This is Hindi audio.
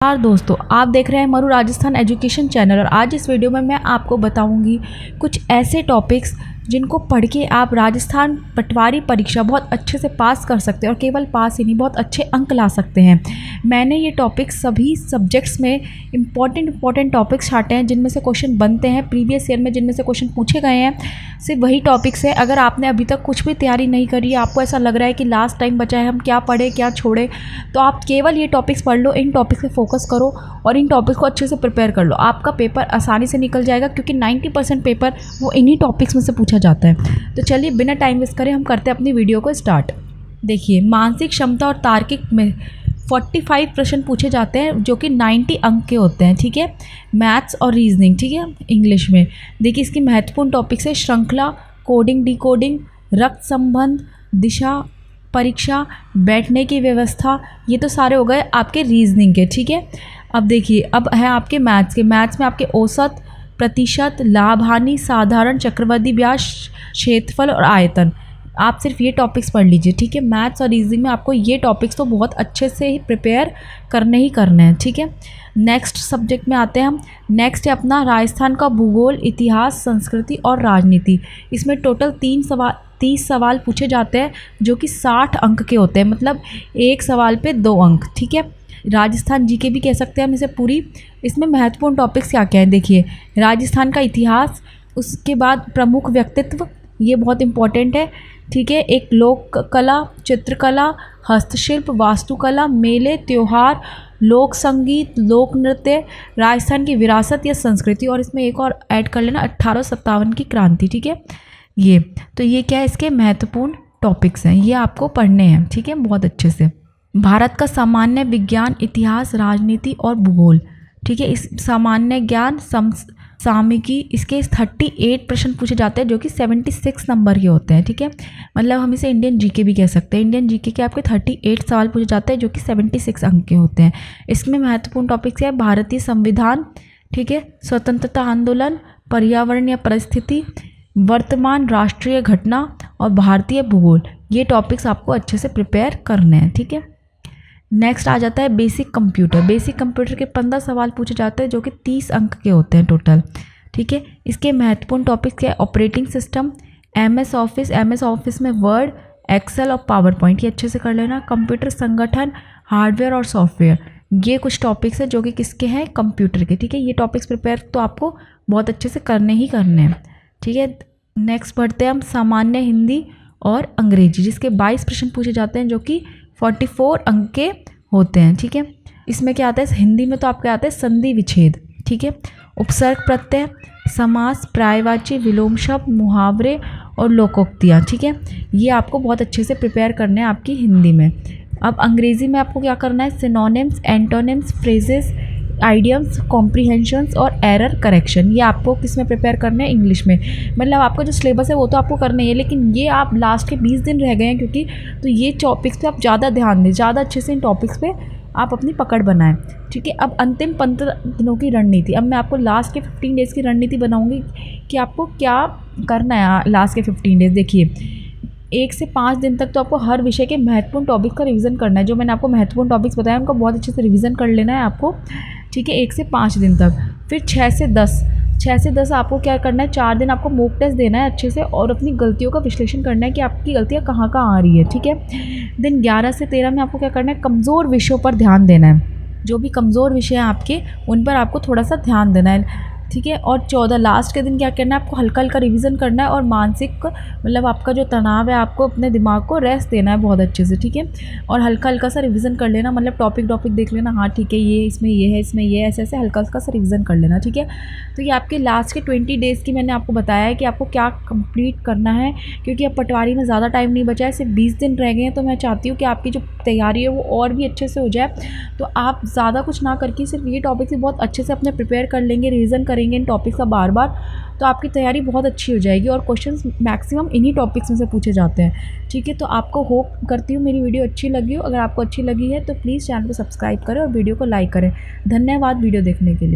नमस्कार दोस्तों, आप देख रहे हैं मरु राजस्थान एजुकेशन चैनल। और आज इस वीडियो में मैं आपको बताऊंगी कुछ ऐसे टॉपिक्स जिनको पढ़ के आप राजस्थान पटवारी परीक्षा बहुत अच्छे से पास कर सकते हैं और केवल पास ही नहीं, बहुत अच्छे अंक ला सकते हैं। मैंने ये टॉपिक्स सभी सब्जेक्ट्स में इम्पॉर्टेंट टॉपिक्स छाटे हैं जिनमें से क्वेश्चन बनते हैं प्रीवियस ईयर में, जिनमें से क्वेश्चन पूछे गए हैं। सिर्फ वही टॉपिक्स है। अगर आपने अभी तक कुछ भी तैयारी नहीं करी है, आपको ऐसा लग रहा है कि लास्ट टाइम बचा है, हम क्या पढ़े क्या छोड़े, तो आप केवल ये टॉपिक्स पढ़ लो, इन टॉपिक्स पे फोकस करो और इन टॉपिक्स को अच्छे से प्रिपेयर कर लो। आपका पेपर आसानी से निकल जाएगा क्योंकि 90% पेपर वो इन्हीं टॉपिक्स में से पूछा जाता है। तो चलिए बिना टाइम वेस्ट करे हम करते हैं अपनी वीडियो को स्टार्ट। देखिए, मानसिक क्षमता और तार्किक में 45 प्रश्न पूछे जाते हैं जो कि 90 अंक के होते हैं। ठीक है, मैथ्स और रीजनिंग, ठीक है, इंग्लिश में। देखिए, इसकी महत्वपूर्ण टॉपिक्स है श्रृंखला, कोडिंग डिकोडिंग, रक्त संबंध, दिशा परीक्षा, बैठने की व्यवस्था। ये तो सारे हो गए आपके रीजनिंग के। ठीक है, अब देखिए, अब है आपके मैथ्स के। मैथ्स में आपके औसत, प्रतिशत, लाभ हानि, साधारण, चक्रवर्ती ब्याज, क्षेत्रफल और आयतन। आप सिर्फ ये टॉपिक्स पढ़ लीजिए। ठीक है, मैथ्स और रीजनिंग में आपको ये टॉपिक्स तो बहुत अच्छे से ही प्रिपेयर करने हैं। ठीक है, नेक्स्ट सब्जेक्ट में आते हैं हम। नेक्स्ट है अपना राजस्थान का भूगोल, इतिहास, संस्कृति और राजनीति। इसमें टोटल 30 सवाल पूछे जाते हैं जो कि 60 अंक के होते हैं, मतलब एक सवाल पे 2 अंक। ठीक है, राजस्थान जीके भी कह सकते हैं हम इसे पूरी। इसमें महत्वपूर्ण टॉपिक्स क्या क्या है, देखिए, राजस्थान का इतिहास, उसके बाद प्रमुख व्यक्तित्व, ये बहुत इम्पॉर्टेंट है। ठीक है, एक लोक कला, चित्रकला, हस्तशिल्प, वास्तुकला, मेले, त्योहार, लोक संगीत, लोक नृत्य, राजस्थान की विरासत या संस्कृति। और इसमें एक और ऐड कर लेना, 1857 की क्रांति। ठीक है, ये तो ये क्या है, इसके महत्वपूर्ण टॉपिक्स हैं, ये आपको पढ़ने हैं। ठीक है, बहुत अच्छे से। भारत का सामान्य विज्ञान, इतिहास, राजनीति और भूगोल। ठीक है, इस सामान्य ज्ञान, सामयिकी, इसके 38 प्रश्न पूछे जाते हैं जो कि 76 नंबर के होते हैं। ठीक है, मतलब हम इसे इंडियन जीके भी कह सकते हैं। इंडियन जीके के आपके 38 सवाल पूछे जाते हैं जो कि 76 अंक के होते हैं। इसमें महत्वपूर्ण टॉपिक्स है भारतीय संविधान, ठीक है, स्वतंत्रता आंदोलन, पर्यावरण या परिस्थिति, वर्तमान राष्ट्रीय घटना और भारतीय भूगोल। ये टॉपिक्स आपको अच्छे से प्रिपेयर करने हैं। ठीक है, नेक्स्ट आ जाता है बेसिक कंप्यूटर। बेसिक कंप्यूटर के 15 सवाल पूछे जाते हैं जो कि 30 अंक के होते हैं टोटल। ठीक है, इसके महत्वपूर्ण टॉपिक्स क्या है, ऑपरेटिंग सिस्टम, एमएस ऑफिस में वर्ड, एक्सेल और पावर पॉइंट, ये अच्छे से कर लेना। कंप्यूटर संगठन, हार्डवेयर और सॉफ्टवेयर, ये कुछ टॉपिक्स है जो कि किसके हैं, कंप्यूटर के। ठीक है, ये टॉपिक्स प्रिपेयर तो आपको बहुत अच्छे से करने हैं। ठीक है, नेक्स्ट बढ़ते हैं हम सामान्य हिंदी और अंग्रेजी, जिसके 22 प्रश्न पूछे जाते हैं जो कि 44 अंक के होते हैं। ठीक है, इसमें क्या आता है, हिंदी में तो आपके आते हैं संधि विच्छेद, ठीक है, उपसर्ग प्रत्यय, समास, पर्यायवाची, विलोम शब्द, मुहावरे और लोकोक्तियाँ। ठीक है, ये आपको बहुत अच्छे से प्रिपेयर करने हैं आपकी हिंदी में। अब अंग्रेजी में आपको क्या करना है, synonyms, antonyms, phrases, idioms, comprehensions और एरर करेक्शन। ये आपको किस में प्रिपेयर करने हैं, इंग्लिश में। मतलब आपका जो सिलेबस है वो तो आपको करना ही है, लेकिन ये आप लास्ट के 20 दिन रह गए हैं क्योंकि, तो ये टॉपिक्स पे आप ज़्यादा ध्यान दें, ज़्यादा अच्छे से इन टॉपिक्स पे आप अपनी पकड़ बनाएं। ठीक है, अब अंतिम 15 दिनों की रणनीति। अब मैं आपको लास्ट के 15 डेज़ की रणनीति बनाऊँगी कि आपको क्या करना है लास्ट के 15 डेज़। देखिए, 1 से 5 दिन तक तो आपको हर विषय के महत्वपूर्ण टॉपिक्स का रिवीजन करना है। जो मैंने आपको महत्वपूर्ण टॉपिक्स बताया उनको बहुत अच्छे से रिवीजन कर लेना है आपको। ठीक है, 1 से 5 दिन तक। फिर 6 से 10 आपको क्या करना है, 4 दिन आपको मॉक टेस्ट देना है अच्छे से और अपनी गलतियों का विश्लेषण करना है कि आपकी गलतियाँ कहाँ आ रही है। ठीक है, दिन 11 से 13 में आपको क्या करना है, कमज़ोर विषयों पर ध्यान देना है। जो भी कमज़ोर विषय हैं आपके, उन पर आपको थोड़ा सा ध्यान देना है। ठीक है, और 14 लास्ट के दिन क्या करना है, आपको हल्का हल्का रिवीजन करना है और मानसिक, मतलब आपका जो तनाव है, आपको अपने दिमाग को रेस्ट देना है बहुत अच्छे से। ठीक है, और हल्का हल्का सा रिवीजन कर लेना, मतलब टॉपिक देख लेना, हाँ ठीक है, ये इसमें ये है, इसमें ये, ऐसे हल्का हल्का सा रिवीजन कर लेना। ठीक है, तो ये आपके लास्ट के 20 डेज़ की मैंने आपको बताया है कि आपको क्या कंप्लीट करना है, क्योंकि अब पटवारी में ज़्यादा टाइम नहीं बचा है, सिर्फ 20 दिन रह गए हैं। तो मैं चाहती हूँ कि आपकी जो तैयारी है वो और भी अच्छे से हो जाए। तो आप ज़्यादा कुछ ना करके सिर्फ ये टॉपिक से बहुत अच्छे से अपने प्रिपेयर कर लेंगे, रिवीजन करेंगे इन टॉपिक्स का बार बार, तो आपकी तैयारी बहुत अच्छी हो जाएगी और क्वेश्चंस मैक्सिमम इन्हीं टॉपिक्स में से पूछे जाते हैं। ठीक है, तो आपको होप करती हूँ मेरी वीडियो अच्छी लगी हो। अगर आपको अच्छी लगी है तो प्लीज़ चैनल को सब्सक्राइब करें और वीडियो को लाइक करें। धन्यवाद वीडियो देखने के लिए।